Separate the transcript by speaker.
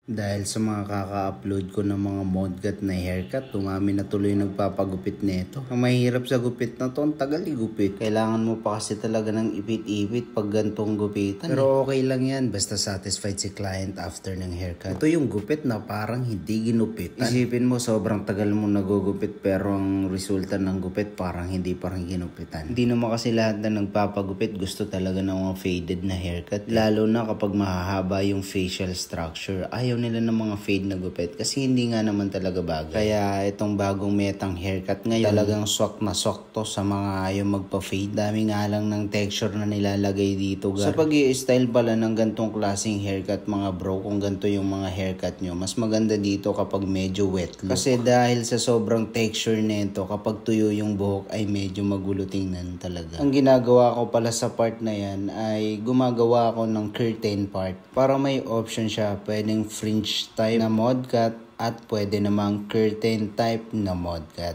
Speaker 1: Dahil sa mga kaka-upload ko ng mga modgat na haircut, dumami na tuloy nagpapagupit nito. Ang mahirap sa gupit na to, ang tagal igupit. Kailangan mo pa kasi talaga ng ipit-ipit pag gantong gupitan. Pero okay lang yan, basta satisfied si client after ng haircut. Ito yung gupit na parang hindi ginupitan. Isipin mo, sobrang tagal mo nagugupit pero ang resulta ng gupit parang hindi parang ginupitan. Hindi naman kasi lahat na nagpapagupit gusto talaga ng mga faded na haircut. Lalo na kapag mahahaba yung facial structure. Ayaw nila ng mga fade na gupit kasi hindi nga naman talaga bagay. Kaya itong bagong metang haircut ngayon talagang swak na swak to sa mga ayaw magpa-fade. Dami nga lang ng texture na nilalagay dito. Sa pag-i-style pala ng gantong klaseng haircut mga bro, kung ganito yung mga haircut nyo, mas maganda dito kapag medyo wet look. Kasi dahil sa sobrang texture nito, kapag tuyo yung buhok ay medyo magulo tingnan talaga. Ang ginagawa ko pala sa part na yan ay gumagawa ako ng curtain part para may option siya. Pwedeng fringe type na mod cut at pwede namang curtain type na mod cut.